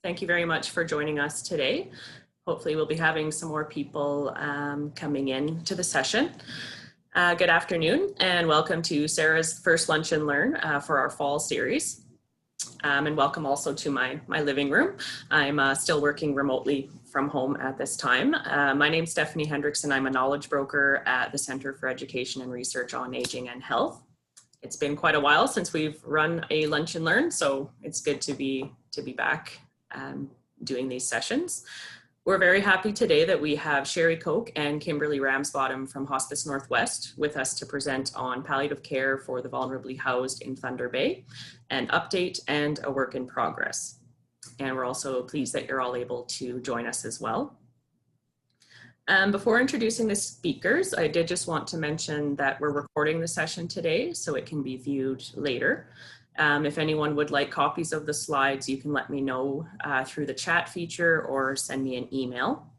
Thank you very much for joining us today. Hopefully we'll be having some more people coming in to the session. Good afternoon and welcome to CERAH's first Lunch and Learn for our fall series. And welcome also to my living room. I'm still working remotely from home at this time. My name's Stephanie Hendrickson. I'm a knowledge broker at the Center for Education and Research on Aging and Health. It's been quite a while since we've run a Lunch and Learn, so it's good to be back doing these sessions. We're very happy today that we have Cherie and Kimberly Ramsbottom from Hospice Northwest with us to present on palliative care for the vulnerably housed in Thunder Bay, an update and a work in progress. And we're also pleased that you're all able to join us as well. Before introducing the speakers, I did just want to mention that we're recording the session today so it can be viewed later. If anyone would like copies of the slides, you can let me know through the chat feature or send me an email.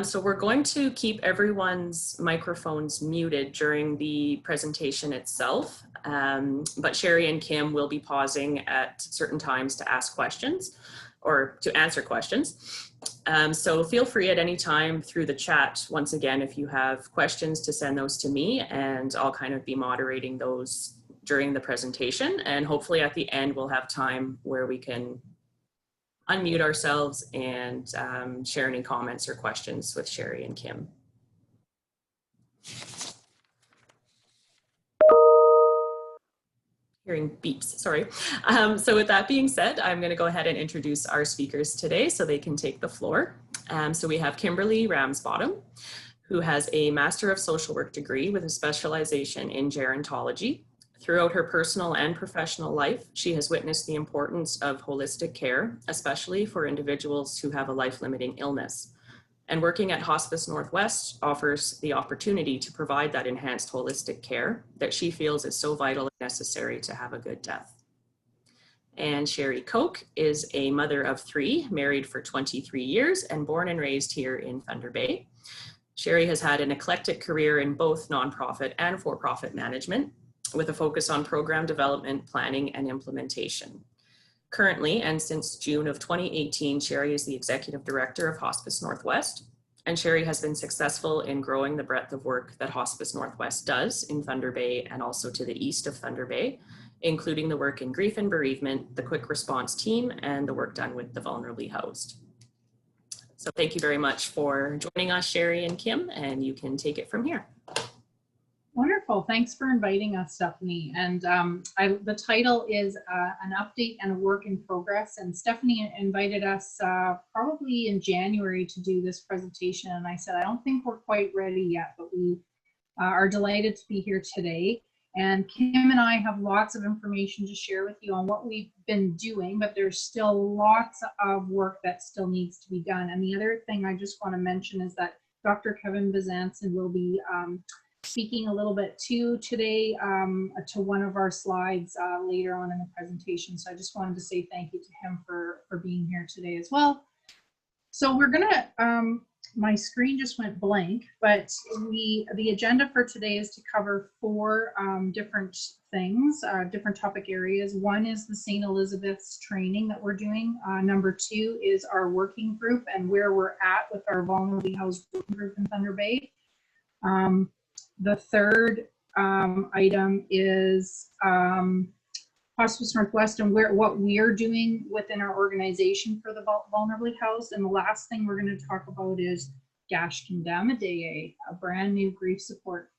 So we're going to keep everyone's microphones muted during the presentation itself, but Cherie and Kim will be pausing at certain times to ask questions or to answer questions. So feel free at any time through the chat, once again, if you have questions, to send those to me, and I'll kind of be moderating those during the presentation, and hopefully at the end we'll have time where we can unmute ourselves and share any comments or questions with Cherie and Kim. Hearing beeps, sorry. So with that being said, I'm going to go ahead and introduce our speakers today so they can take the floor. So we have Kimberly Ramsbottom, who has a Master of Social Work degree with a specialization in gerontology. Throughout her personal and professional life, she has witnessed the importance of holistic care, especially for individuals who have a life-limiting illness. And working at Hospice Northwest offers the opportunity to provide that enhanced holistic care that she feels is so vital and necessary to have a good death. And Cherie Koch is a mother of 3, married for 23 years, and born and raised here in Thunder Bay. Cherie has had an eclectic career in both nonprofit and for-profit management, with a focus on program development, planning, and implementation. Currently, and since June of 2018, Cherie is the Executive Director of Hospice Northwest, and Cherie has been successful in growing the breadth of work that Hospice Northwest does in Thunder Bay and also to the east of Thunder Bay, including the work in grief and bereavement, the quick response team, and the work done with the vulnerably housed. So thank you very much for joining us, Cherie and Kim, and you can take it from here. Wonderful. Thanks for inviting us, Stephanie. And the title is an update and a work in progress. And Stephanie invited us probably in January to do this presentation. And I said, I don't think we're quite ready yet, but we are delighted to be here today. And Kim and I have lots of information to share with you on what we've been doing, but there's still lots of work that still needs to be done. And the other thing I just want to mention is that Dr. Kevin Bezanson will be speaking a little bit too today to one of our slides later on in the presentation. So I just wanted to say thank you to him for being here today as well. So we're gonna, my screen just went blank, but the agenda for today is to cover 4 different things, different topic areas. One is the St. Elizabeth's training that we're doing. Number 2 is our working group and where we're at with our vulnerably housed working group in Thunder Bay. The third item is Hospice Northwest and what we're doing within our organization for the vulnerably housed. And the last thing we're going to talk about is Gash Kindamadaye, a brand new grief support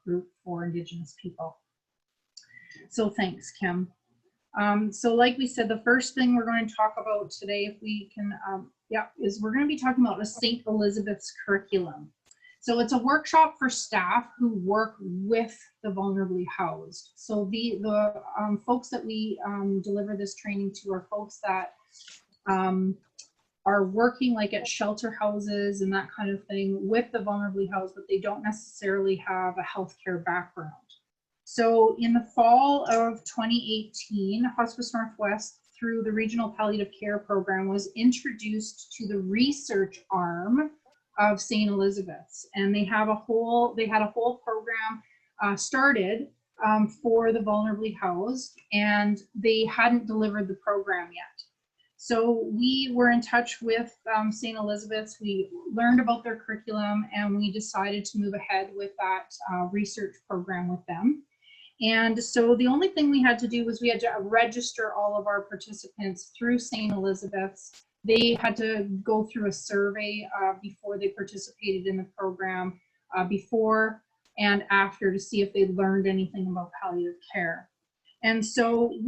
group for Indigenous people. So thanks, Kim. So like we said, the first thing we're going to talk about today, if we can, is we're going to be talking about the St. Elizabeth's curriculum. So it's a workshop for staff who work with the vulnerably housed. So the folks that we deliver this training to are folks that are working like at shelter houses and that kind of thing with the vulnerably housed, but they don't necessarily have a healthcare background. So in the fall of 2018, Hospice Northwest, through the Regional Palliative Care Program, was introduced to the research arm of St. Elizabeth's, and they had a whole program started for the vulnerably housed, and they hadn't delivered the program yet. So we were in touch with St. Elizabeth's. We learned about their curriculum and we decided to move ahead with that research program with them. And so the only thing we had to do was we had to register all of our participants through St. Elizabeth's. They had to go through a survey before they participated in the program, before and after, to see if they learned anything about palliative care. And so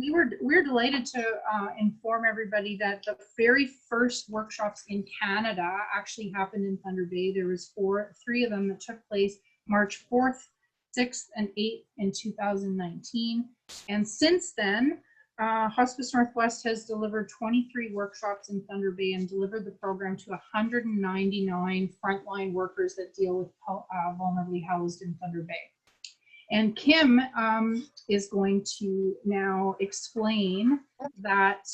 we're delighted to inform everybody that the very first workshops in Canada actually happened in Thunder Bay. There was three of them that took place March 4th, 6th, and 8th in 2019. And since then, Hospice Northwest has delivered 23 workshops in Thunder Bay and delivered the program to 199 frontline workers that deal with vulnerably housed in Thunder Bay. And Kim is going to now explain that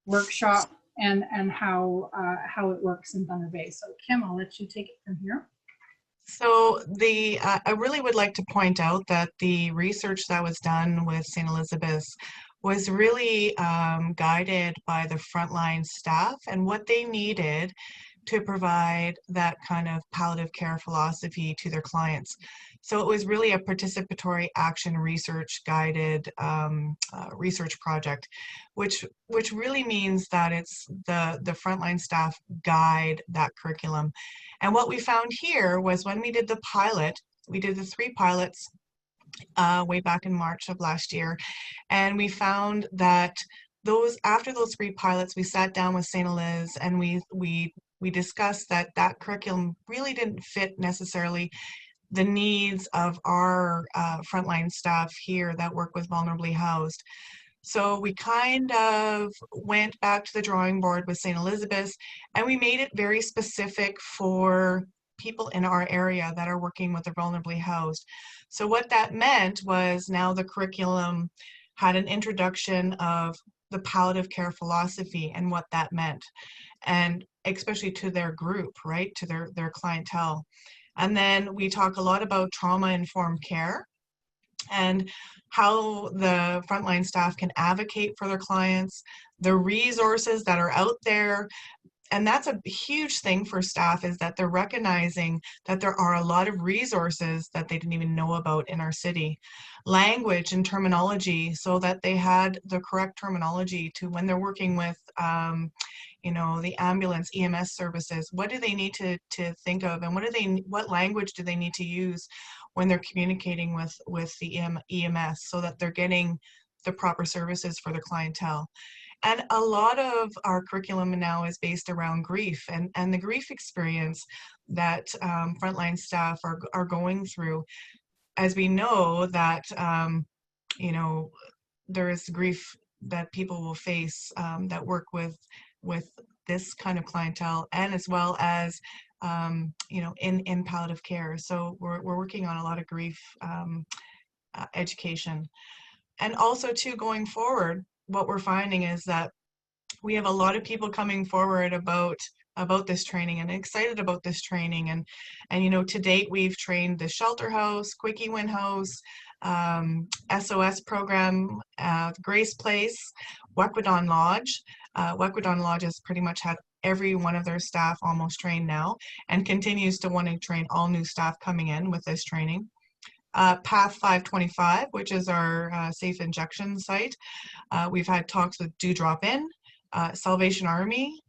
workshop and how it works in Thunder Bay. So Kim, I'll let you take it from here. So I really would like to point out that the research that was done with St. Elizabeth's was really guided by the frontline staff and what they needed to provide that kind of palliative care philosophy to their clients. So it was really a participatory action research guided research project, which really means that it's the frontline staff guide that curriculum. And what we found here was when we did the pilot, we did the 3 pilots way back in March of last year, and we found that after those 3 pilots, we sat down with St. Eliz and we discussed that curriculum really didn't fit necessarily the needs of our frontline staff here that work with vulnerably housed. So we kind of went back to the drawing board with St. Elizabeth's and we made it very specific for people in our area that are working with the vulnerably housed. So what that meant was now the curriculum had an introduction of the palliative care philosophy and what that meant, and especially to their group, right, to their clientele. And then we talk a lot about trauma-informed care and how the frontline staff can advocate for their clients, the resources that are out there. And that's a huge thing for staff, is that they're recognizing that there are a lot of resources that they didn't even know about in our city. Language and terminology, so that they had the correct terminology to when they're working with you know, the ambulance, EMS services. What do they need to think of, and what language do they need to use when they're communicating with the EMS, so that they're getting the proper services for their clientele. And a lot of our curriculum now is based around grief and the grief experience that frontline staff are going through. As we know that, you know, there is grief that people will face that work with this kind of clientele, and as well as, you know, in palliative care. So we're working on a lot of grief education. And also too, going forward, what we're finding is that we have a lot of people coming forward about this training and excited about this training. And you know, to date, we've trained the Shelter House, Quickie Win House, SOS program, Grace Place, Wequidon Lodge. Wequidon Lodge has pretty much had every one of their staff almost trained now, and continues to want to train all new staff coming in with this training. Path 525, which is our safe injection site. We've had talks with Do Drop In, Salvation Army,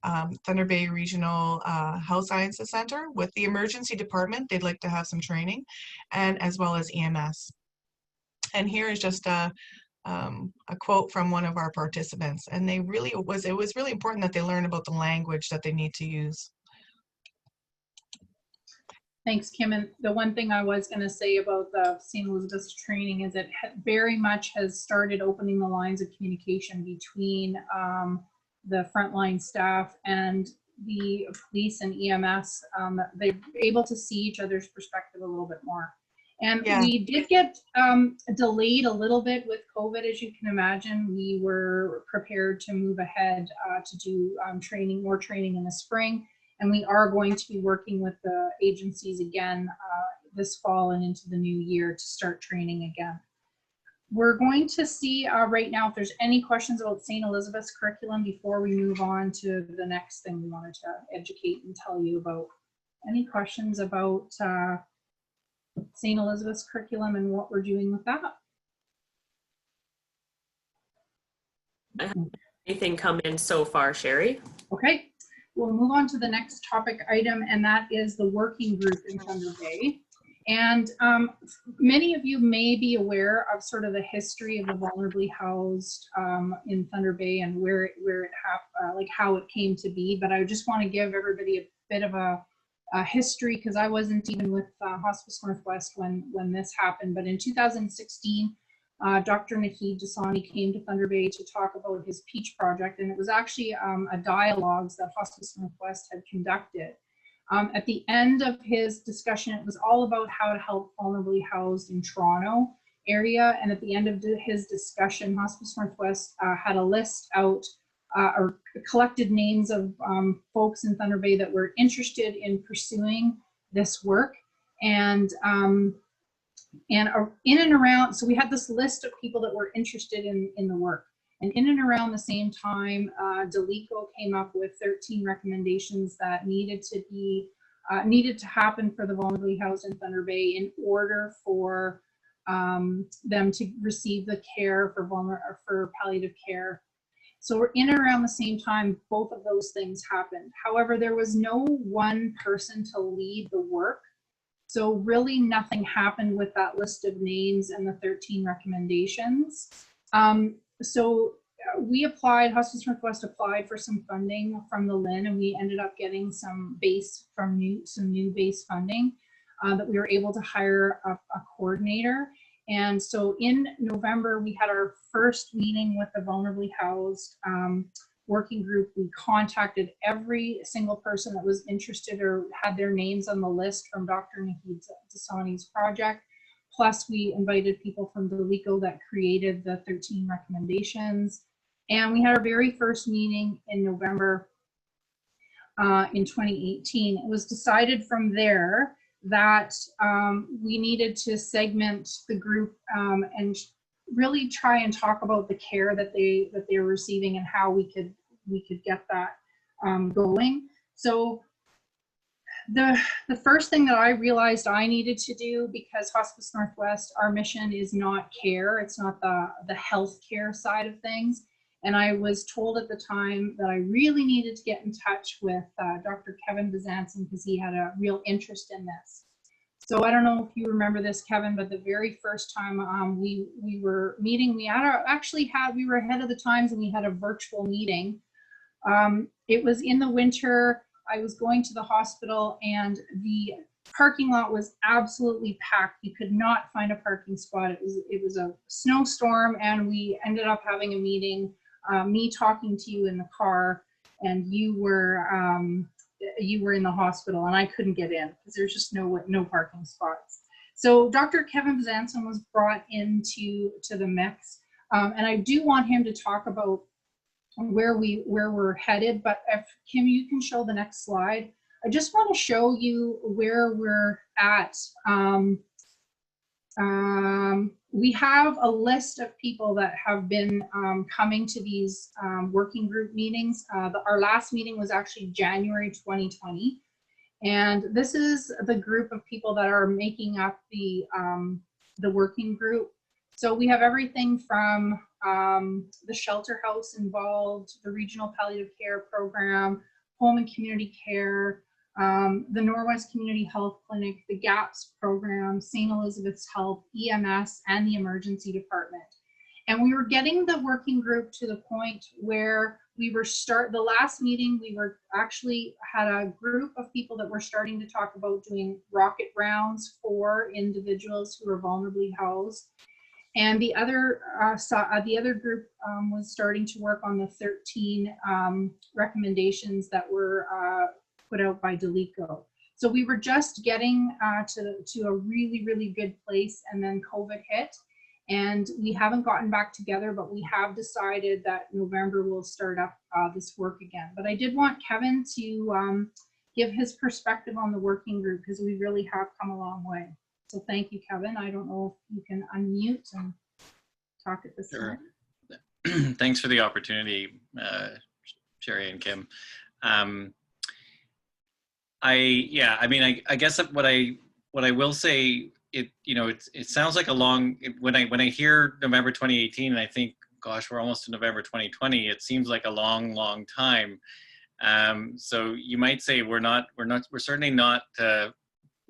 Thunder Bay Regional Health Sciences Center. With the emergency department, they'd like to have some training, and as well as EMS. And here is just a quote from one of our participants, and it was really important that they learn about the language that they need to use. Thanks, Kim. And the one thing I was going to say about the St. Elizabeth's training is it very much has started opening the lines of communication between the frontline staff and the police and EMS. They're able to see each other's perspective a little bit more. And Yeah. We did get delayed a little bit with COVID, as you can imagine. We were prepared to move ahead to do more training in the spring. And we are going to be working with the agencies again this fall and into the new year to start training again. we're going to see right now if there's any questions about St. Elizabeth's curriculum before we move on to the next thing we wanted to educate and tell you about. Any questions about St. Elizabeth's curriculum and what we're doing with that? Anything come in so far, Cherie? Okay, we'll move on to the next topic item, and that is the working group in Thunder Bay. And many of you may be aware of sort of the history of the vulnerably housed in Thunder Bay and where it like how it came to be. But I just want to give everybody a bit of a history, because I wasn't even with Hospice Northwest when this happened. But in 2016, Dr. Naheed Dasani came to Thunder Bay to talk about his Peach project, and it was actually a dialogues that Hospice Northwest had conducted. At the end of his discussion, it was all about how to help vulnerably housed in Toronto area. And at the end of his discussion, Hospice Northwest had a list out or collected names of folks in Thunder Bay that were interested in pursuing this work. And in and around, so we had this list of people that were interested in the work. And in and around the same time, Delico came up with 13 recommendations that needed to happen for the vulnerably housed in Thunder Bay in order for them to receive the care for palliative care. So we're in and around the same time, both of those things happened. However, there was no one person to lead the work. So really nothing happened with that list of names and the 13 recommendations. So we applied, Hospice Northwest applied for some funding from the LIN, and we ended up getting some new base funding that we were able to hire a coordinator. And so in November, we had our first meeting with the vulnerably housed working group. We contacted every single person that was interested or had their names on the list from Dr. Naheed Dasani's project. Plus, we invited people from Delico that created the 13 recommendations. And we had our very first meeting in November in 2018. It was decided from there that we needed to segment the group and really try and talk about the care that they were receiving and how we could get that going. So the first thing that I realized I needed to do, because Hospice Northwest, our mission is not care, it's not the healthcare side of things. And I was told at the time that I really needed to get in touch with Dr. Kevin Bezanson, because he had a real interest in this. So I don't know if you remember this, Kevin, but the very first time we were meeting, we were ahead of the times, and we had a virtual meeting. It was in the winter. I was going to the hospital, and the parking lot was absolutely packed. You could not find a parking spot. It was a snowstorm, and we ended up having a meeting, me talking to you in the car, and you were in the hospital, and I couldn't get in because there's just no parking spots. So Dr. Kevin Bezanson was brought into the mix, and I do want him to talk about where we're headed. But if Kim, you can show the next slide. I just want to show you where we're at. We have a list of people that have been coming to these working group meetings. Our last meeting was actually January 2020. And this is the group of people that are making up the working group. So we have everything from the shelter house involved, the regional palliative care program, home and community care, the Northwest Community Health Clinic, the GAPS program, St. Elizabeth's Health, EMS, and the emergency department. And we were getting the working group to the point where we were the last meeting, we were actually had a group of people that were starting to talk about doing rocket rounds for individuals who are vulnerably housed. And the other group was starting to work on the 13 recommendations that were put out by Delico. So we were just getting to a really, really good place, and then COVID hit, and we haven't gotten back together, but we have decided that November we'll start up this work again. But I did want Kevin to give his perspective on the working group, because we really have come a long way. So thank you, Kevin. I don't know if you can unmute. talk at this Sure. time. Thanks for the opportunity, Cherie and Kim. I guess what I will say, it sounds like when I hear November 2018 and I think, gosh, we're almost to November 2020, it seems like a long time. So you might say we're certainly not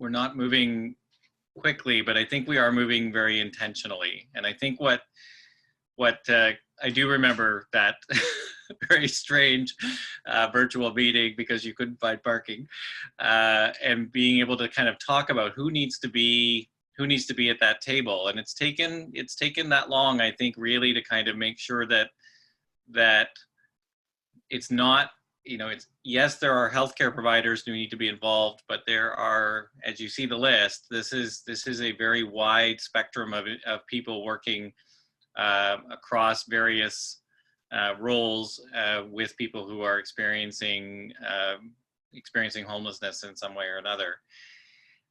we're not moving quickly, but I think we are moving very intentionally. And I think what I do remember that very strange virtual meeting because you couldn't find parking, and being able to kind of talk about who needs to be at that table. And it's taken that long, I think, really to kind of make sure that it's not, yes, there are healthcare providers who need to be involved, but there are, as you see the list, this is a very wide spectrum of people working across various roles with people who are experiencing homelessness in some way or another.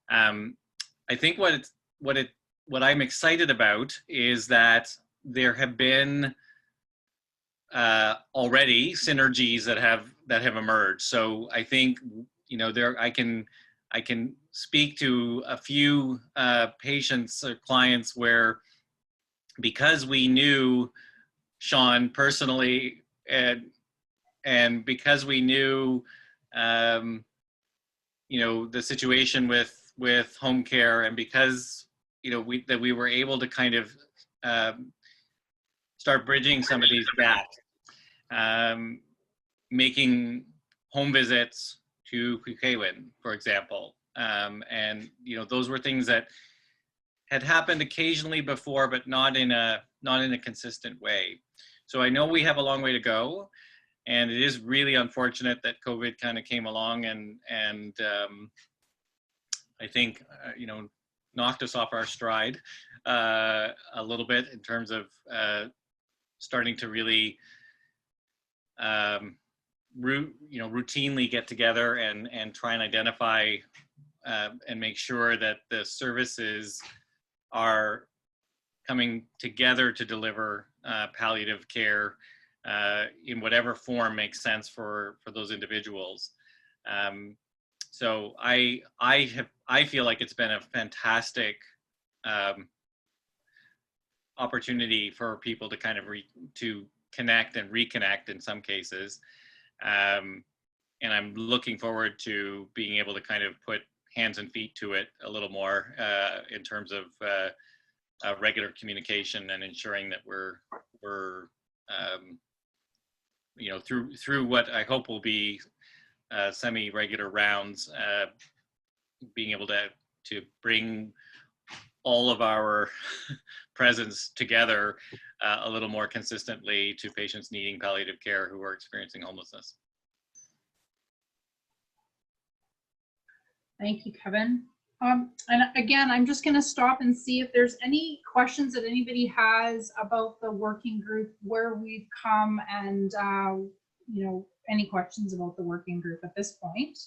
I think what I'm excited about is that there have been already synergies that have emerged. So I think I can speak to a few patients or clients where, because we knew Sean personally and because we knew the situation with home care, and because we were able to kind of start bridging some of these gaps, making home visits to Kukwawin, for example. And those were things that had happened occasionally before, but not in a consistent way. So I know we have a long way to go, and it is really unfortunate that COVID kind of came along and I think knocked us off our stride a little bit in terms of starting to really routinely get together and try and identify and make sure that the services are coming together to deliver palliative care in whatever form makes sense for those individuals. So I feel like it's been a fantastic opportunity for people to kind of to connect and reconnect in some cases. And I'm looking forward to being able to kind of put hands and feet to it a little more in terms of regular communication and ensuring that we're through what I hope will be semi-regular rounds, being able to bring all of our presence together a little more consistently to patients needing palliative care who are experiencing homelessness. Thank you, Kevin. And again, I'm just going to stop and see if there's any questions that anybody has about the working group, where we've come, and any questions about the working group at this point.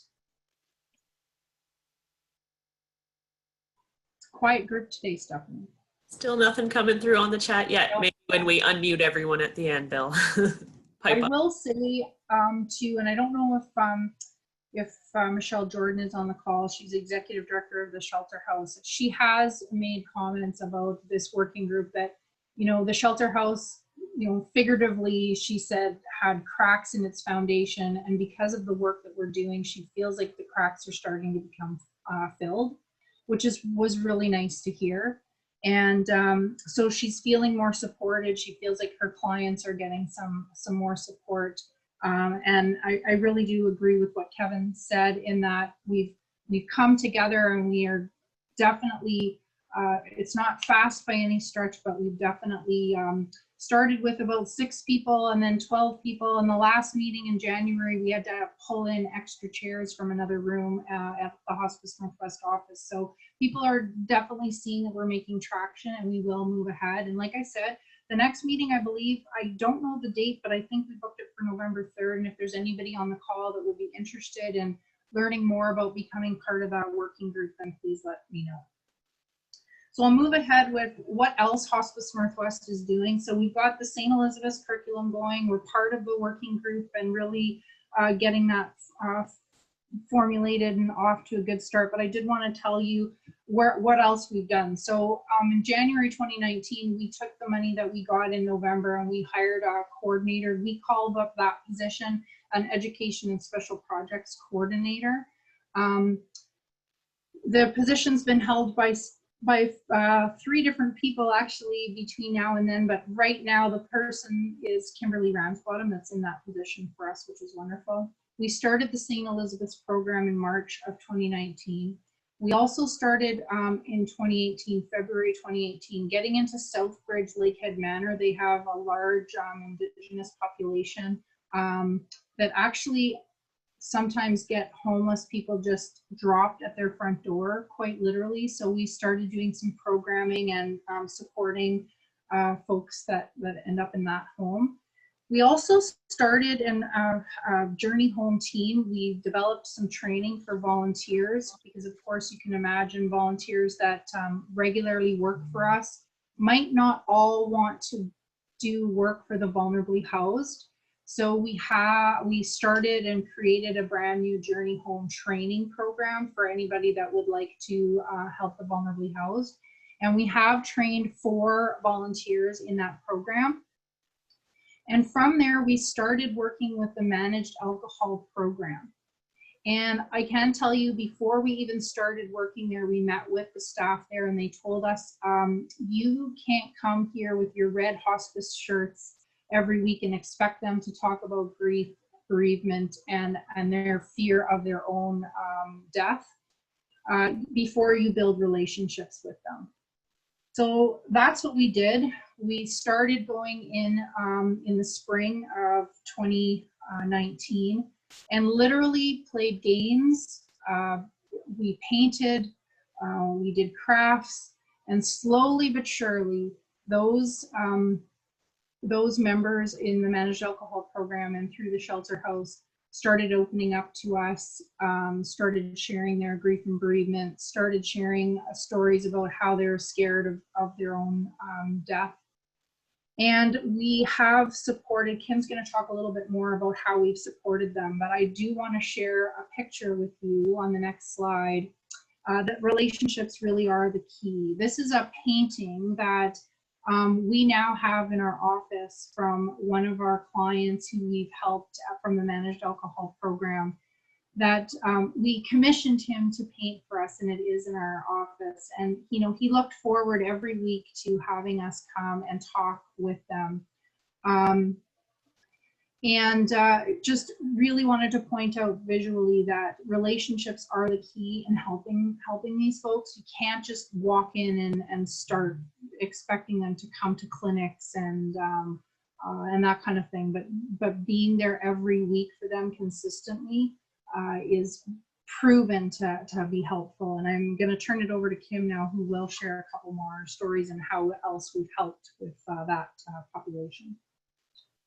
Quiet group today, Stephanie. Still nothing coming through on the chat yet. Maybe when we unmute everyone at the end, they'll pipe up. I will say too, and I don't know if Michelle Jordan is on the call. She's executive director of the shelter house. She has made comments about this working group that, the shelter house, figuratively, she said, had cracks in its foundation. And because of the work that we're doing, she feels like the cracks are starting to become filled, which was really nice to hear. And so she's feeling more supported. She feels like her clients are getting some more support. And I really do agree with what Kevin said, in that we've come together, and we are definitely, it's not fast by any stretch, but we've definitely started with about 6 people and then 12 people. In the last meeting in January, we had to pull in extra chairs from another room at the Hospice Northwest office. So people are definitely seeing that we're making traction, and we will move ahead. And like I said, the next meeting, I believe, I don't know the date, but I think we booked it for November 3rd. And if there's anybody on the call that would be interested in learning more about becoming part of that working group, then please let me know. So I'll move ahead with what else Hospice Northwest is doing. So we've got the St. Elizabeth's curriculum going. We're part of the working group and really getting that formulated and off to a good start. But I did want to tell you what else we've done. So in January 2019, we took the money that we got in November and we hired a coordinator. We called up that position an Education and Special Projects Coordinator. The position's been held by 3 different people actually between now and then, but right now the person is Kimberly Ramsbottom that's in that position for us, which is wonderful. We started the St. Elizabeth's program in March of 2019. We also started in 2018, February 2018, getting into Southbridge Lakehead Manor. They have a large indigenous population that actually sometimes get homeless people just dropped at their front door, quite literally. So we started doing some programming and supporting folks that end up in that home. We also started a Journey Home team. We developed some training for volunteers because, of course, you can imagine volunteers that regularly work for us might not all want to do work for the vulnerably housed. So we started and created a brand new Journey Home training program for anybody that would like to help the vulnerably housed. And we have trained 4 volunteers in that program. And from there, we started working with the managed alcohol program. And I can tell you, before we even started working there, we met with the staff there and they told us, you can't come here with your red hospice shirts every week and expect them to talk about grief, bereavement, and their fear of their own death before you build relationships with them. So that's what we did. We started going in the spring of 2019 and literally played games. We painted, we did crafts, and slowly but surely those members in the managed alcohol program and through the shelter house started opening up to us, started sharing their grief and bereavement, started sharing stories about how they're scared of their own death. And we have supported, Kim's going to talk a little bit more about how we've supported them, but I do want to share a picture with you on the next slide, that relationships really are the key. This is a painting that we now have in our office from one of our clients who we've helped from the managed alcohol program, that we commissioned him to paint for us, and it is in our office. And you know, he looked forward every week to having us come and talk with them. Just really wanted to point out visually that relationships are the key in helping these folks. You can't just walk in and start expecting them to come to clinics and that kind of thing, but being there every week for them consistently is proven to be helpful. And I'm going to turn it over to Kim now, who will share a couple more stories and how else we've helped with that population.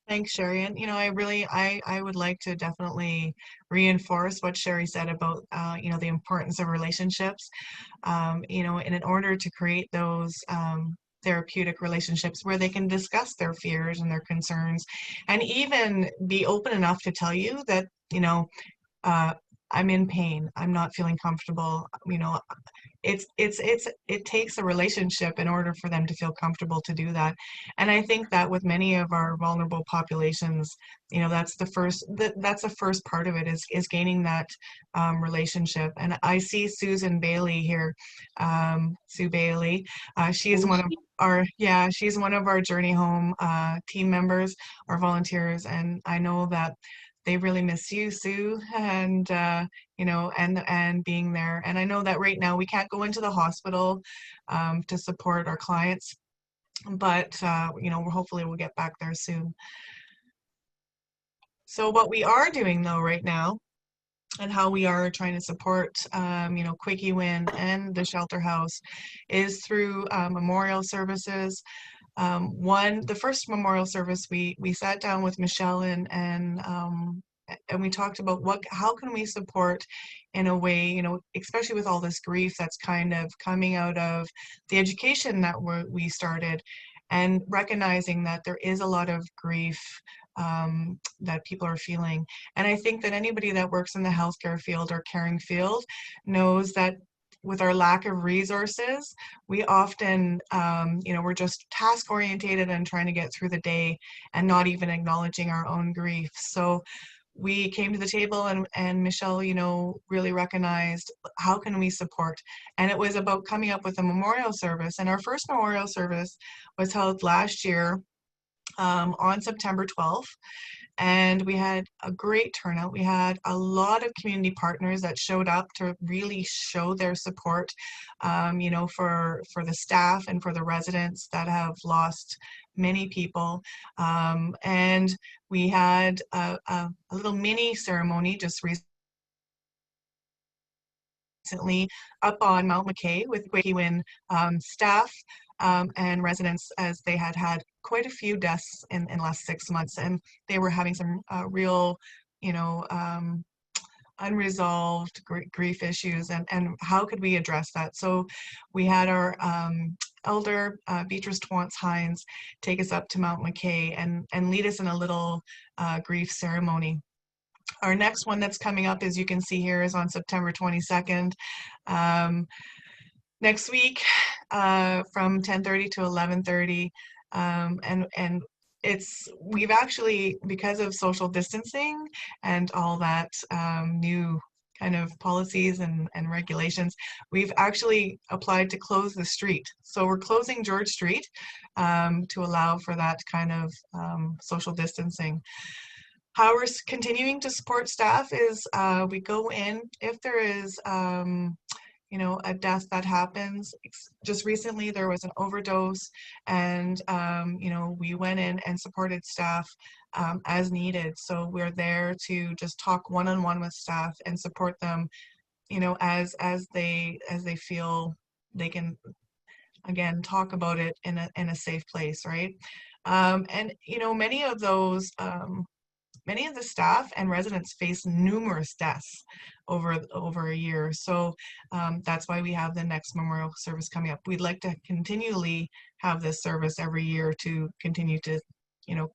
Thanks, Cherie. And, you know, I would like to definitely reinforce what Cherie said about, you know, the importance of relationships, you know, and in order to create those therapeutic relationships where they can discuss their fears and their concerns and even be open enough to tell you that, you know, I'm in pain, I'm not feeling comfortable, you know, it takes a relationship in order for them to feel comfortable to do that. And I think that with many of our vulnerable populations, you know, that's the first part of it is gaining that relationship. And I see Susan Bailey here, Sue Bailey. She is one of our, she's one of our Journey Home team members, our volunteers, and I know that they really miss you, Sue, and you know, and being there. And I know that right now we can't go into the hospital to support our clients, but you know, hopefully we'll get back there soon. So what we are doing though right now, and how we are trying to support, you know, Quickie Win and the shelter house, is through memorial services. The first memorial service, we sat down with Michelle and and we talked about how can we support in a way, you know, especially with all this grief that's kind of coming out of the education that we started, and recognizing that there is a lot of grief that people are feeling. And I think that anybody that works in the healthcare field or caring field knows that with our lack of resources, we often, you know, we're just task orientated and trying to get through the day and not even acknowledging our own grief. So we came to the table, and Michelle, you know, really recognized how can we support. And it was about coming up with a memorial service. And our first memorial service was held last year on September 12th. And we had a great turnout. We had a lot of community partners that showed up to really show their support, you know, for the staff and for the residents that have lost many people. And we had a little mini ceremony just recently up on Mount McKay with Win staff and residents, as they had quite a few deaths in the last 6 months, and they were having some real, you know, unresolved grief issues, and how could we address that. So we had our elder Beatrice Twants Hines take us up to Mount McKay and lead us in a little grief ceremony. Our next one that's coming up, as you can see here, is on September 22nd. Next week from 10:30 to 11:30, and we've actually, because of social distancing and all that new kind of policies and regulations, we've actually applied to close the street. So we're closing George Street to allow for that kind of social distancing. How we're continuing to support staff is we go in if there is you know, a death that happens. Just recently there was an overdose, and you know, we went in and supported staff as needed. So we're there to just talk one-on-one with staff and support them, you know, as they feel they can, again, talk about it in a safe place, right? And you know, many of the staff and residents face numerous deaths over a year. So that's why we have the next memorial service coming up. We'd like to continually have this service every year to continue to, you know,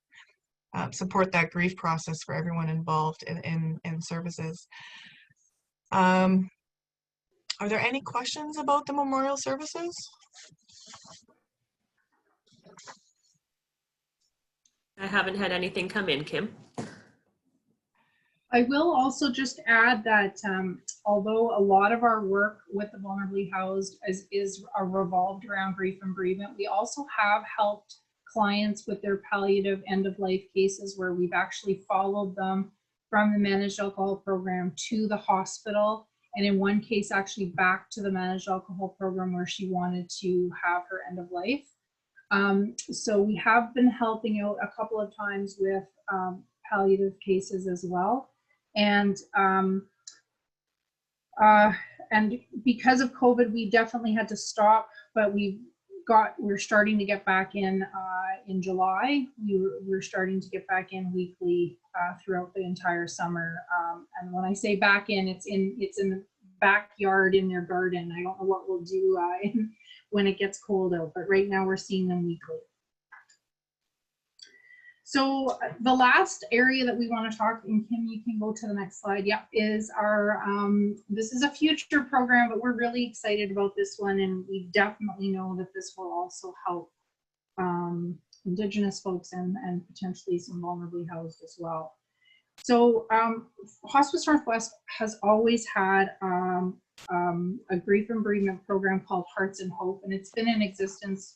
support that grief process for everyone involved in services. Are there any questions about the memorial services? I haven't had anything come in, Kim. I will also just add that although a lot of our work with the vulnerably housed is revolved around grief and bereavement, we also have helped clients with their palliative end-of-life cases where we've actually followed them from the managed alcohol program to the hospital, and in one case actually back to the managed alcohol program where she wanted to have her end of life. So we have been helping out a couple of times with palliative cases as well. And because of COVID, we definitely had to stop, but we're starting to get back in July. We're starting to get back in weekly throughout the entire summer. And when I say back in, it's in the backyard in their garden. I don't know what we'll do when it gets cold out, but right now we're seeing them weekly. So the last area that we want to talk, and Kim, you can go to the next slide, yeah, is our, this is a future program, but we're really excited about this one, and we definitely know that this will also help Indigenous folks and potentially some vulnerably housed as well. So Hospice Northwest has always had a grief and bereavement program called Hearts and Hope, and it's been in existence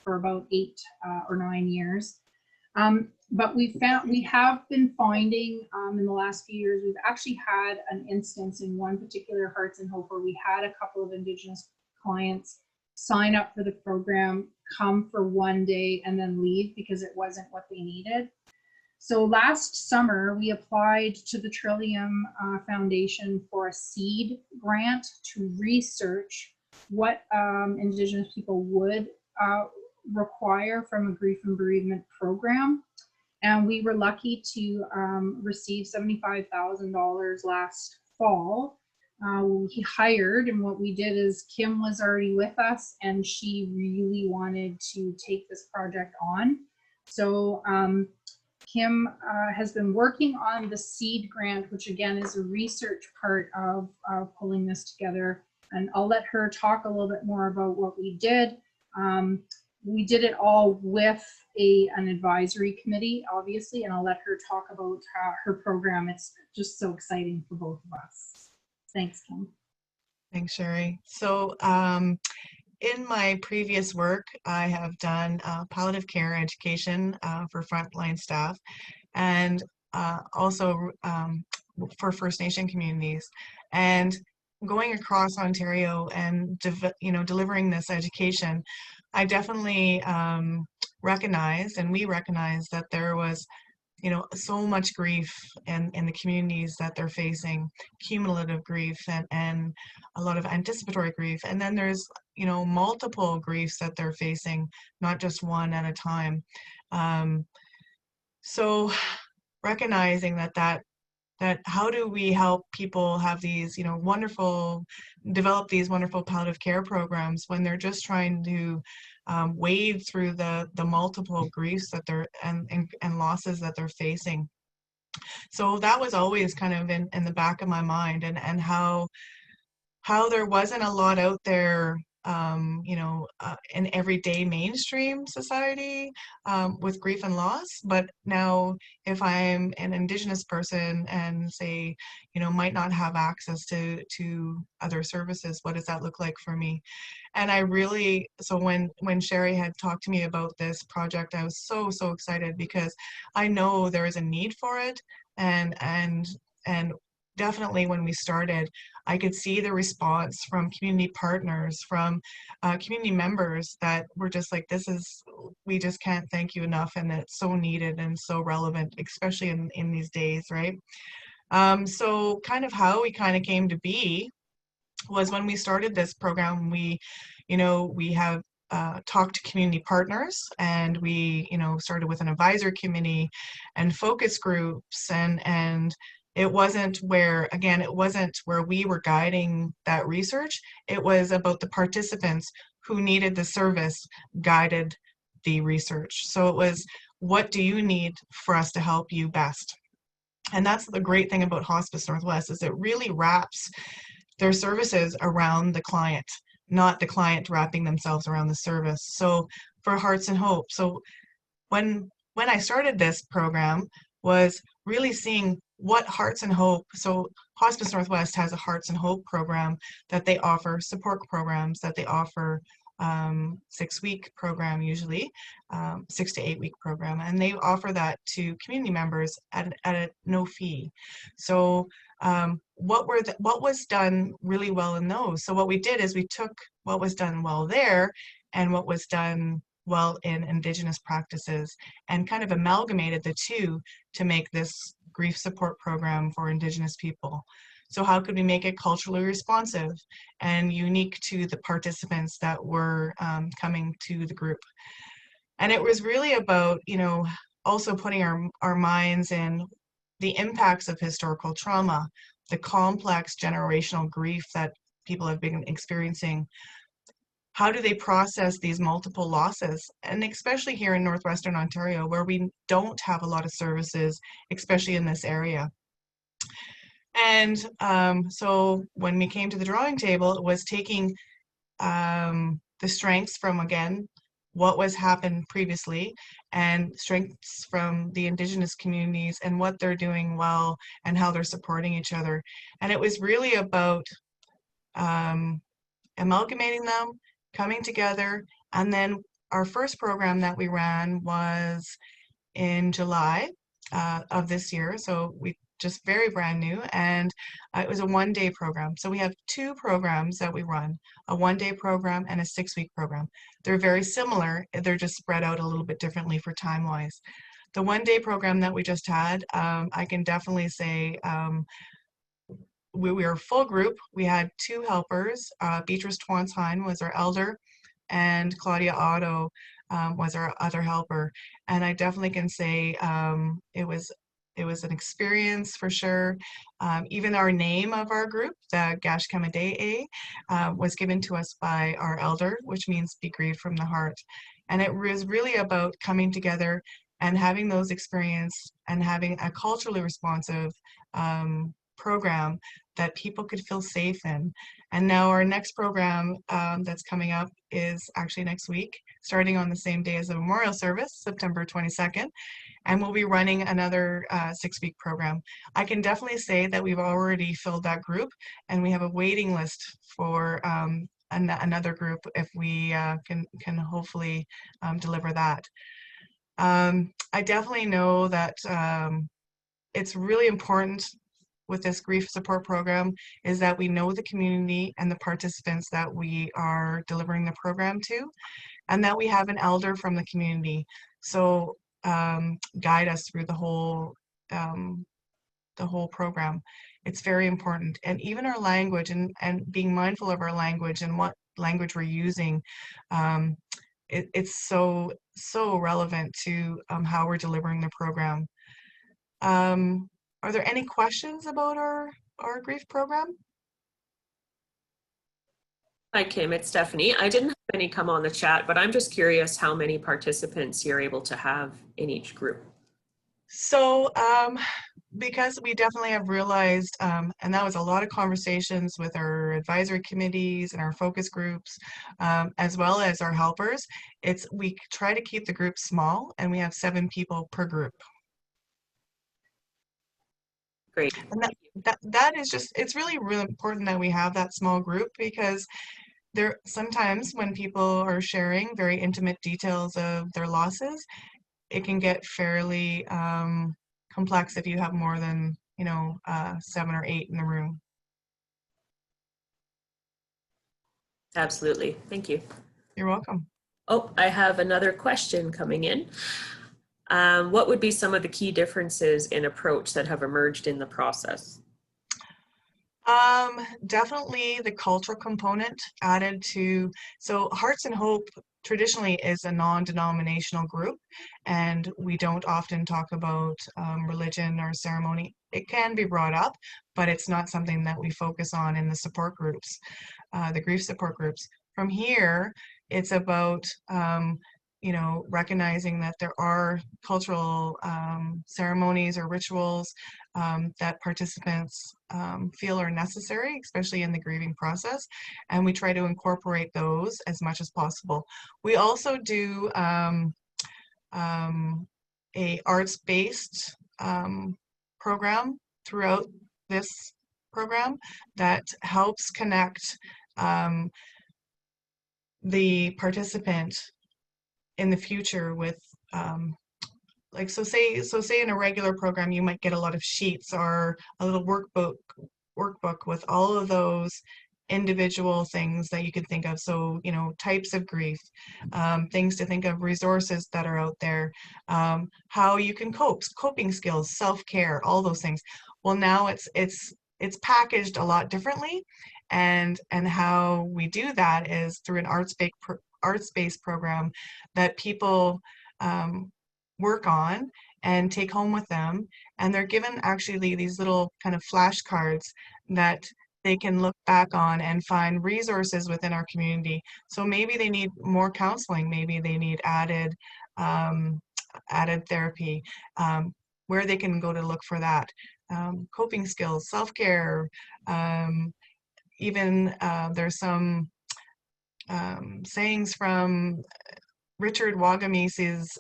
for about 8 or 9 years. But we have been finding in the last few years, we've actually had an instance in one particular Hearts and Hope where we had a couple of Indigenous clients sign up for the program, come for one day, and then leave because it wasn't what they needed. So last summer, we applied to the Trillium Foundation for a seed grant to research what Indigenous people would require from a grief and bereavement program. And we were lucky to receive $75,000 last fall. We hired, and what we did is Kim was already with us and she really wanted to take this project on. So Kim has been working on the SEED grant, which again is a research part of pulling this together. And I'll let her talk a little bit more about what we did. We did it all with an advisory committee, obviously, and I'll let her talk about her program. It's just so exciting for both of us. Thanks, Kim. Thanks, Cherie. So in my previous work, I have done palliative care education for frontline staff, and also for First Nation communities. And going across Ontario and delivering this education, I definitely recognized, and we recognized, that there was so much grief in the communities that they're facing, cumulative grief and a lot of anticipatory grief. And then there's, multiple griefs that they're facing, not just one at a time. So recognizing that how do we help people have these, develop these wonderful palliative care programs when they're just trying to wade through the multiple griefs that they're and losses that they're facing. So that was always kind of in the back of my mind, and how there wasn't a lot out there, in everyday mainstream society with grief and loss. But now, if I'm an Indigenous person and say, might not have access to other services, what does that look like for me? And I really, so when Cherie had talked to me about this project, I was so excited, because I know there is a need for it, and definitely when we started, I could see the response from community partners, from community members, that were just like, we just can't thank you enough, and it's so needed and so relevant, especially in these days, right? So kind of how we kind of came to be was, when we started this program, we have talked to community partners, and we started with an advisory committee and focus groups, and it wasn't where we were guiding that research. It was about the participants who needed the service guided the research. So it was, what do you need for us to help you best? And that's the great thing about Hospice Northwest, is it really wraps their services around the client, not the client wrapping themselves around the service. So for Hearts and Hope, so when I started this program, was really seeing what Hearts and Hope, so Hospice Northwest has a Hearts and Hope program that they offer, support programs that they offer, 6-week program usually, 6 to 8 week program, and they offer that to community members at a no fee. So what was done really well in those? So what we did is we took what was done well there and what was done well in Indigenous practices, and kind of amalgamated the two to make this grief support program for Indigenous people. So how could we make it culturally responsive and unique to the participants that were coming to the group? And it was really about, also putting our minds in the impacts of historical trauma, the complex generational grief that people have been experiencing. How do they process these multiple losses? And especially here in Northwestern Ontario, where we don't have a lot of services, especially in this area. And so when we came to the drawing table, it was taking the strengths from, again, what was happened previously, and strengths from the Indigenous communities and what they're doing well and how they're supporting each other. And it was really about amalgamating them, coming together. And then our first program that we ran was in July of this year. So we just very brand new, and it was a 1-day program. So we have 2 programs that we run, a 1-day program and a 6-week program. They're very similar, they're just spread out a little bit differently for time-wise. The 1-day program that we just had, I can definitely say we were a full group. We had 2 helpers. Beatrice Twansheim was our elder, and Claudia Otto was our other helper. And I definitely can say it was an experience for sure. Even our name of our group, the Gash Kamadee, was given to us by our elder, which means be grieved from the heart. And it was really about coming together and having those experiences and having a culturally responsive program that people could feel safe in. And now our next program that's coming up is actually next week, starting on the same day as the memorial service, September 22nd. And we'll be running another 6-week program. I can definitely say that we've already filled that group, and we have a waiting list for another group if we can hopefully deliver that. I definitely know that it's really important with this grief support program is that we know the community and the participants that we are delivering the program to, and that we have an elder from the community. So guide us through the whole program. It's very important. And even our language and being mindful of our language and what language we're using, it's so relevant to how we're delivering the program. Are there any questions about our grief program? Hi, Kim, it's Stephanie. I didn't have any come on the chat, but I'm just curious how many participants you're able to have in each group. So because we definitely have realized, and that was a lot of conversations with our advisory committees and our focus groups, as well as our helpers, we try to keep the group small, and we have 7 people per group. Great. And that is just, it's really important that we have that small group, because sometimes when people are sharing very intimate details of their losses, it can get fairly complex if you have more than 7 or 8 in the room. Absolutely. Thank you. You're welcome. Oh, I have another question coming in. What would be some of the key differences in approach that have emerged in the process? Definitely the cultural component added to, so Hearts and Hope traditionally is a non-denominational group, and we don't often talk about religion or ceremony. It can be brought up, but it's not something that we focus on in the support groups, the grief support groups. From here, it's about recognizing that there are cultural ceremonies or rituals that participants feel are necessary, especially in the grieving process, and we try to incorporate those as much as possible. We also do a arts-based program throughout this program that helps connect the participant in the future with say in a regular program you might get a lot of sheets or a little workbook with all of those individual things that you could think of, so types of grief, things to think of, resources that are out there, how you can coping skills, self-care, all those things. Well, now it's packaged a lot differently, and how we do that is through an arts-based program that people work on and take home with them, and they're given actually these little kind of flashcards that they can look back on and find resources within our community. So maybe they need more counseling, maybe they need added therapy, where they can go to look for that, coping skills, self-care, even there's some sayings from Richard Wagamese's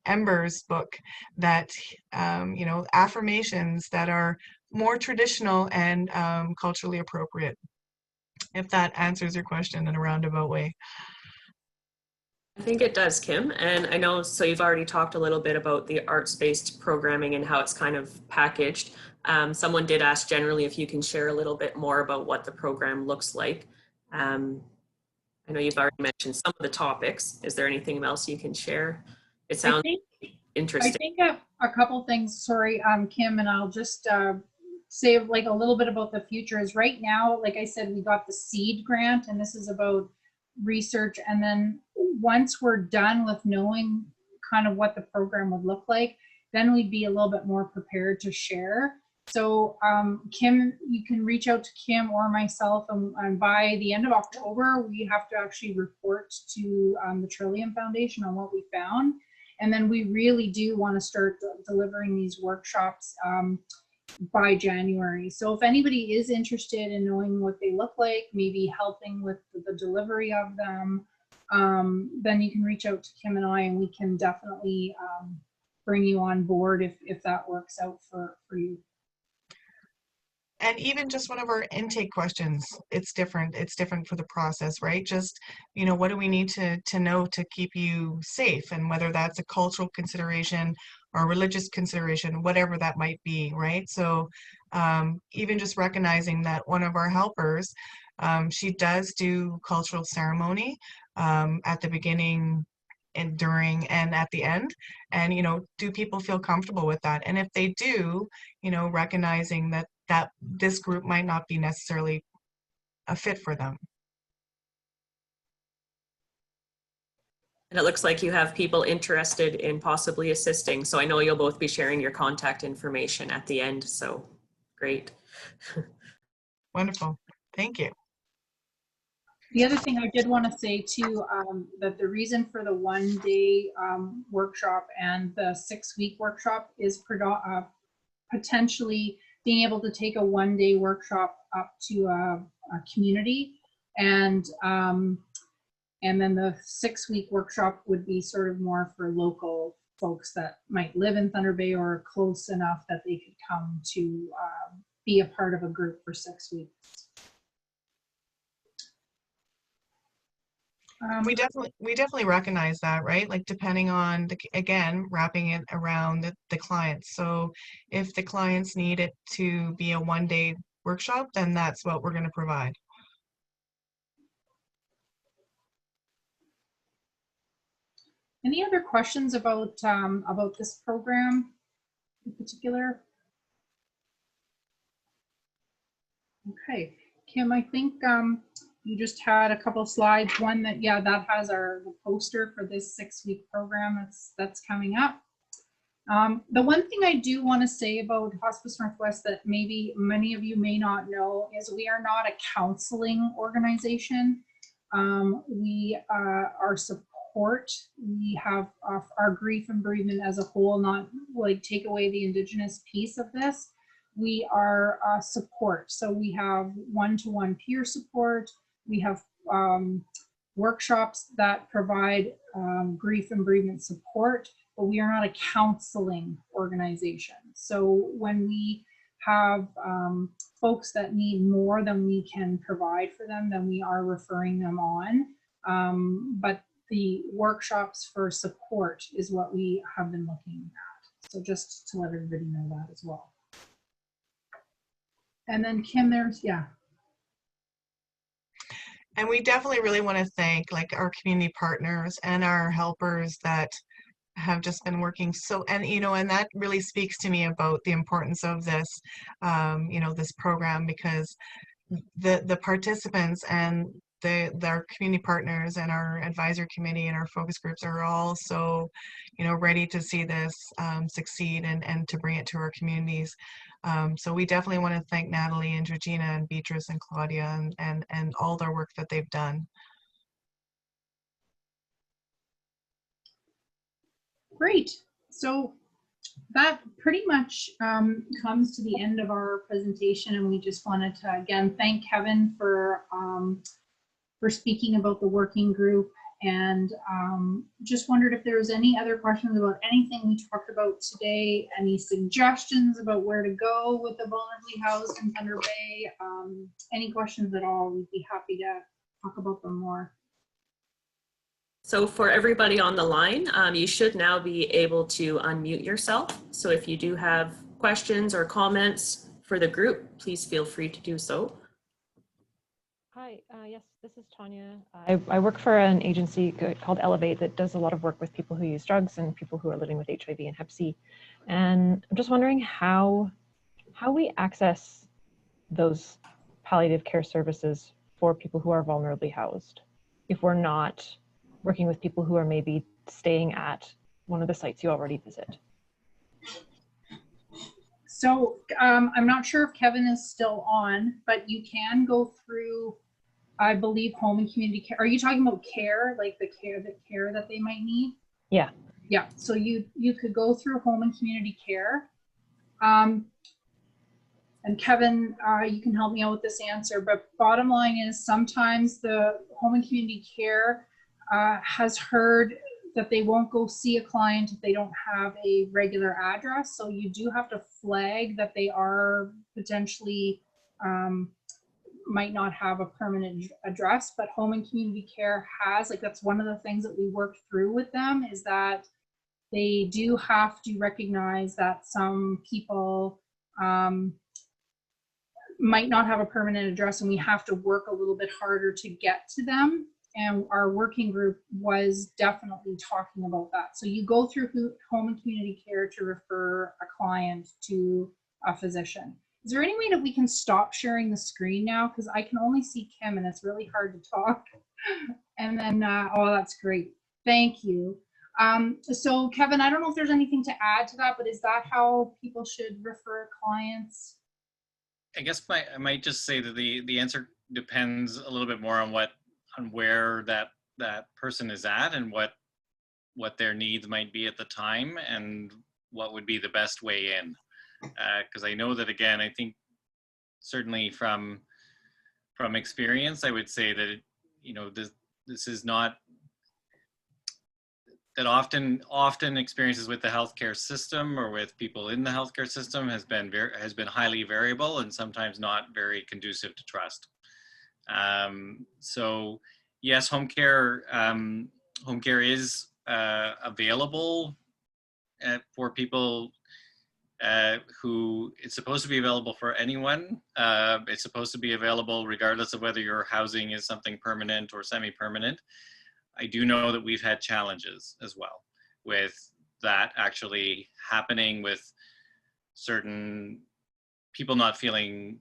Embers book that, affirmations that are more traditional and culturally appropriate, if that answers your question in a roundabout way. I think it does, Kim. And I know, so you've already talked a little bit about the arts-based programming and how it's kind of packaged. Someone did ask generally if you can share a little bit more about what the program looks like. I know you've already mentioned some of the topics. Is there anything else you can share? It sounds interesting. I think a couple things, sorry, Kim, and I'll just say like a little bit about the future is right now, like I said, we got the SEED grant, and this is about research, and then once we're done with knowing kind of what the program would look like, then we'd be a little bit more prepared to share. So Kim, you can reach out to Kim or myself, and by the end of October, we have to actually report to the Trillium Foundation on what we found. And then we really do want to start delivering these workshops by January. So if anybody is interested in knowing what they look like, maybe helping with the delivery of them, then you can reach out to Kim and I, and we can definitely bring you on board if that works out for you. And even just one of our intake questions, it's different. It's different for the process, right? Just, you know, what do we need to know to keep you safe? And whether that's a cultural consideration or religious consideration, whatever that might be, right? So even just recognizing that one of our helpers, she does do cultural ceremony at the beginning and during and at the end. And, you know, do people feel comfortable with that? And if they do, you know, recognizing that this group might not be necessarily a fit for them. And it looks like you have people interested in possibly assisting. So I know you'll both be sharing your contact information at the end. So great. Wonderful. Thank you. The other thing I did want to say too, that the reason for the 1 day workshop and the 6-week workshop is potentially being able to take a 1 day workshop up to a community, and then the 6-week workshop would be sort of more for local folks that might live in Thunder Bay or close enough that they could come to be a part of a group for 6 weeks. We definitely recognize that, right? Like depending on again, wrapping it around the clients. So if the clients need it to be a 1 day workshop, then that's what we're going to provide. Any other questions about this program in particular? Okay, Kim, I think you just had a couple slides. One that, yeah, that has the poster for this 6-week program that's coming up. The one thing I do want to say about Hospice Northwest that maybe many of you may not know is we are not a counseling organization. We are support. We have our grief and bereavement as a whole, not like take away the indigenous piece of this. We are support. So we have one-to-one peer support. We have workshops that provide grief and bereavement support, but we are not a counseling organization. So when we have folks that need more than we can provide for them, then we are referring them on. But the workshops for support is what we have been looking at. So just to let everybody know that as well. And then Kim, yeah. And we definitely really want to thank like our community partners and our helpers that have just been working so, and you know, and that really speaks to me about the importance of this, you know, this program, because the participants and our community partners and our advisory committee and our focus groups are all so, you know, ready to see this succeed and to bring it to our communities. So we definitely want to thank Natalie and Georgina and Beatrice and Claudia and all their work that they've done. Great. So that pretty much comes to the end of our presentation, and we just wanted to again thank Kevin for speaking about the working group, and just wondered if there was any other questions about anything we talked about today, any suggestions about where to go with the vulnerably housed in Thunder Bay, any questions at all. We'd be happy to talk about them more. So for everybody on the line, you should now be able to unmute yourself. So if you do have questions or comments for the group, please feel free to do so. Hi, yes, this is Tanya. I work for an agency called Elevate that does a lot of work with people who use drugs and people who are living with HIV and Hep C. And I'm just wondering how we access those palliative care services for people who are vulnerably housed if we're not working with people who are maybe staying at one of the sites you already visit? So I'm not sure if Kevin is still on, but you can go through, I believe, home and community care. Are you talking about care, like the care that they might need? Yeah. Yeah. So you could go through home and community care. And Kevin, you can help me out with this answer, but bottom line is sometimes the home and community care has heard that they won't go see a client if they don't have a regular address. So you do have to flag that they are potentially might not have a permanent address, but home and community care has, like, that's one of the things that we worked through with them, is that they do have to recognize that some people might not have a permanent address, and we have to work a little bit harder to get to them. And our working group was definitely talking about that. So you go through home and community care to refer a client to a physician. Is there any way that we can stop sharing the screen now? Because I can only see Kim and it's really hard to talk. And then, oh, that's great. Thank you. So Kevin, I don't know if there's anything to add to that, but is that how people should refer clients? I guess I might just say that the answer depends a little bit more on where that person is at and what their needs might be at the time and what would be the best way in. Because I know that, again, I think certainly from experience, I would say that this is not that often experiences with the healthcare system or with people in the healthcare system has been highly variable and sometimes not very conducive to trust. So yes, home care is available for people who it's supposed to be available for anyone. It's supposed to be available regardless of whether your housing is something permanent or semi-permanent. I do know that we've had challenges as well with that actually happening, with certain people not feeling,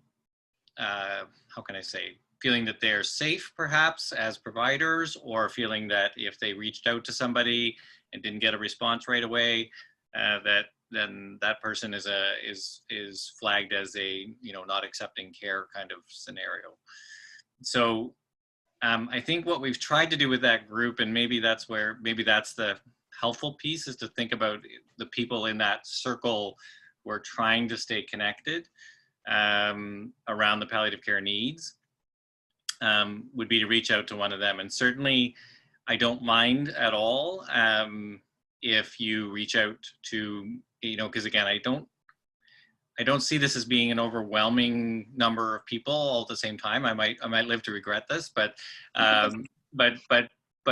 how can I say, feeling that they're safe perhaps as providers, or feeling that if they reached out to somebody and didn't get a response right away, that then that person is flagged as a not accepting care kind of scenario. So I think what we've tried to do with that group, and maybe that's the helpful piece, is to think about the people in that circle who are trying to stay connected around the palliative care needs, would be to reach out to one of them. And certainly I don't mind at all if you reach out to, because again, I don't see this as being an overwhelming number of people all at the same time. I might live to regret this, but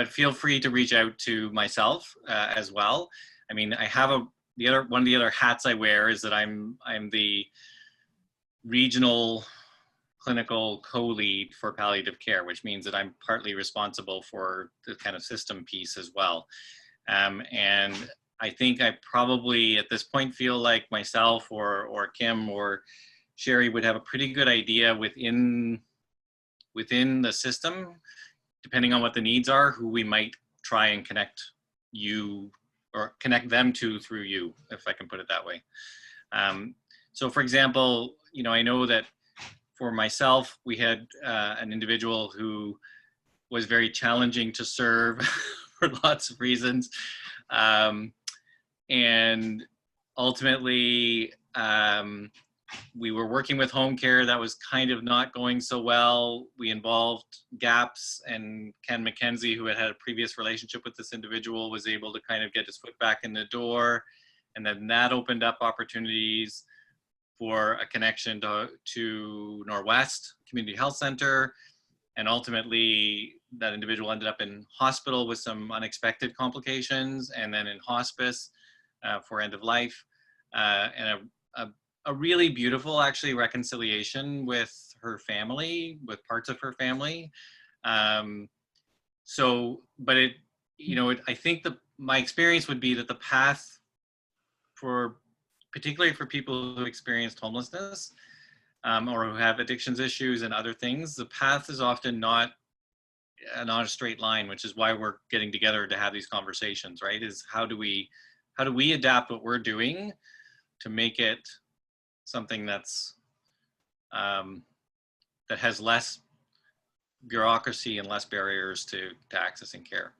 feel free to reach out to myself as well. I mean, I have one of the other hats I wear is that I'm the regional clinical co-lead for palliative care, which means that I'm partly responsible for the kind of system piece as well. And I think I probably at this point feel like myself or Kim or Cherie would have a pretty good idea within the system, depending on what the needs are, who we might try and connect you or connect them to through you, if I can put it that way. So for example, I know that for myself, we had an individual who was very challenging to serve for lots of reasons. And ultimately, we were working with home care that was kind of not going so well. We involved GAPS, and Ken McKenzie, who had a previous relationship with this individual, was able to kind of get his foot back in the door. And then that opened up opportunities for a connection to Northwest Community Health Center. And ultimately, that individual ended up in hospital with some unexpected complications, and then in hospice for end of life, and a really beautiful, actually, reconciliation with her family, with parts of her family. So, but I think my experience would be that the path particularly for people who experienced homelessness or who have addictions issues and other things, the path is often not a straight line, which is why we're getting together to have these conversations, right? Is how do we adapt what we're doing to make it something that's that has less bureaucracy and less barriers to accessing care.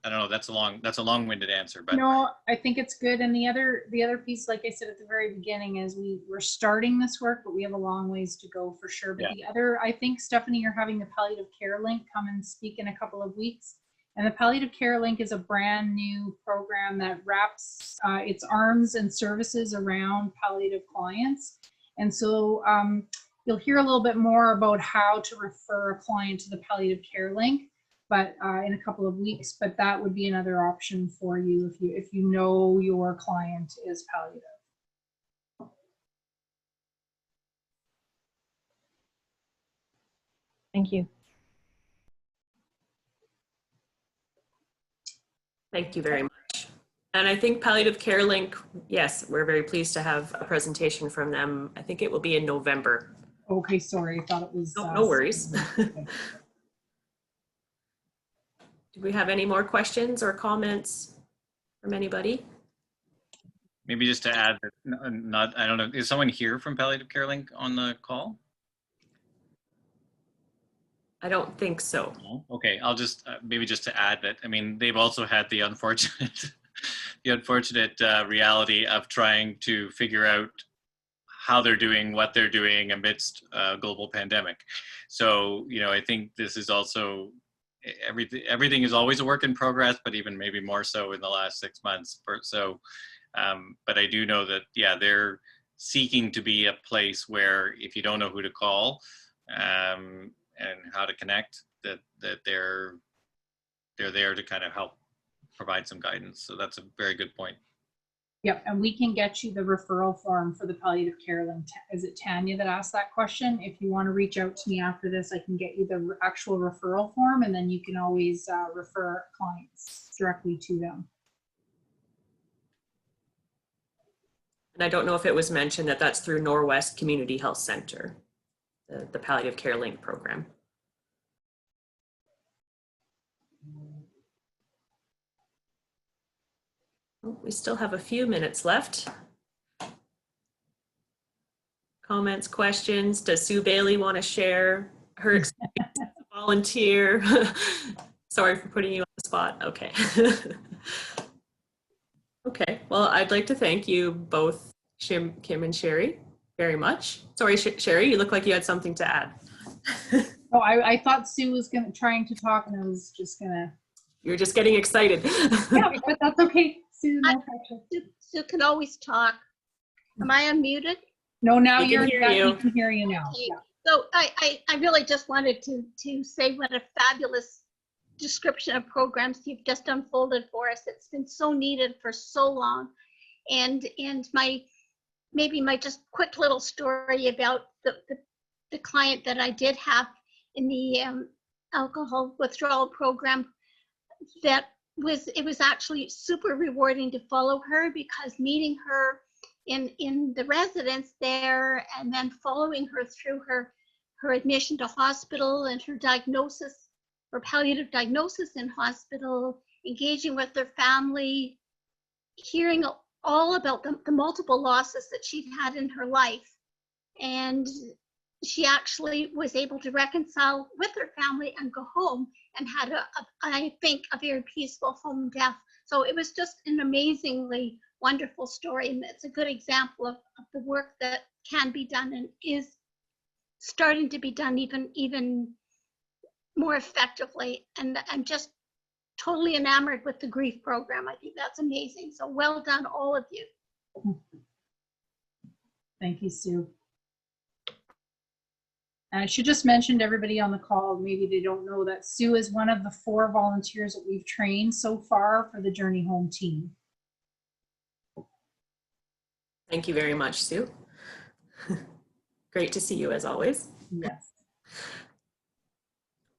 I don't know, that's a long-winded answer, but no, I think it's good. And the other piece, like I said at the very beginning, is we're starting this work, but we have a long ways to go for sure. But yeah. the other, I think, Stephanie, you're having the Palliative Care Link come and speak in a couple of weeks. And the Palliative Care Link is a brand new program that wraps its arms and services around palliative clients. And so you'll hear a little bit more about how to refer a client to the Palliative Care Link, but in a couple of weeks. But that would be another option for you if you know your client is palliative. Thank you. Thank you very much. And I think Palliative Care Link, yes, we're very pleased to have a presentation from them. I think it will be in November. Okay, sorry, I thought it was. No worries. Okay. Do we have any more questions or comments from anybody? maybe just to add that, I don't know, is someone here from Palliative Care Link on the call? I don't think so. Okay, I'll just maybe just to add that, I mean, they've also had the unfortunate reality of trying to figure out how they're doing what they're doing amidst a global pandemic. So, you know, I think this is also everything is always a work in progress, but even maybe more so in the last 6 months. So, but I do know that, yeah, they're seeking to be a place where if you don't know who to call, and how to connect, that they're there to kind of help provide some guidance. So that's a very good point. Yep, and we can get you the referral form for the Palliative Care Link. Is it Tanya that asked that question? If you want to reach out to me after this, I can get you the actual referral form, and then you can always refer clients directly to them. And I don't know if it was mentioned that that's through Northwest Community Health Center, the Palliative Care Link program. Oh, we still have a few minutes left. Comments, questions? Does Sue Bailey want to share her experience as a volunteer? Sorry for putting you on the spot. Okay. Okay, well, I'd like to thank you both, Kim and Cherie, very much. Sorry, Cherie, you look like you had something to add. Oh, I thought Sue was trying to talk, and I was just gonna. You're just getting excited. Yeah, but that's okay, Sue. No pressure. Sue can always talk. Am I unmuted? No, now We can hear you. We can hear you now. Okay. Yeah. So I really just wanted to say what a fabulous description of programs you've just unfolded for us. It's been so needed for so long. And maybe my just quick little story about the client that I did have in the alcohol withdrawal program, it was actually super rewarding to follow her, because meeting her in the residence there, and then following her through her admission to hospital and her diagnosis, or palliative diagnosis in hospital, engaging with her family, hearing all about the multiple losses that she'd had in her life. And she actually was able to reconcile with her family and go home, and had I think a very peaceful home death. So it was just an amazingly wonderful story, and it's a good example of the work that can be done and is starting to be done even more effectively. And I'm just totally enamored with the grief program. I think that's amazing. So well done, all of you. Thank you, Sue. And I should just mention to everybody on the call, maybe they don't know, that Sue is one of the 4 volunteers that we've trained so far for the Journey Home team. Thank you very much, Sue. Great to see you as always. Yes.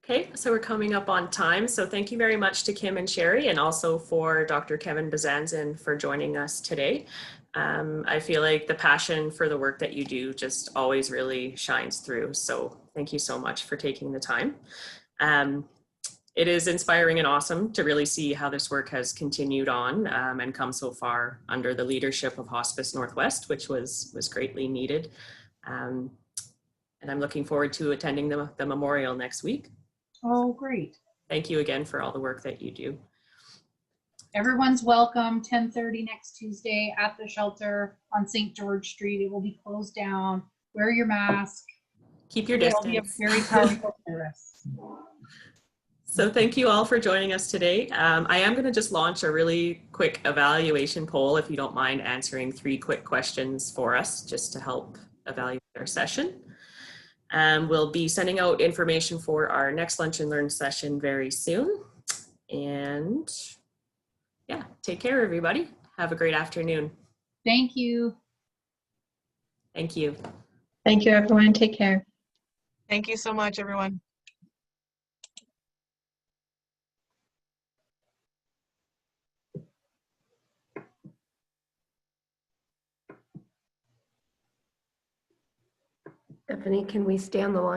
Okay, so we're coming up on time. So thank you very much to Kim and Cherie, and also for Dr. Kevin Bazanzin for joining us today. I feel like the passion for the work that you do just always really shines through. So thank you so much for taking the time. It is inspiring and awesome to really see how this work has continued on and come so far under the leadership of Hospice Northwest, which was greatly needed. And I'm looking forward to attending the memorial next week. Oh, great. Thank you again for all the work that you do. Everyone's welcome, 10:30 next Tuesday at the shelter on St. George Street. It will be closed down. Wear your mask. Keep your It'll be a distance. very powerful service. So thank you all for joining us today. I am going to just launch a really quick evaluation poll, if you don't mind answering 3 quick questions for us, just to help evaluate our session. We'll be sending out information for our next Lunch and Learn session very soon. And yeah, take care, everybody. Have a great afternoon. Thank you. Thank you. Thank you, everyone. Take care. Thank you so much, everyone. Stephanie, can we stay on the line?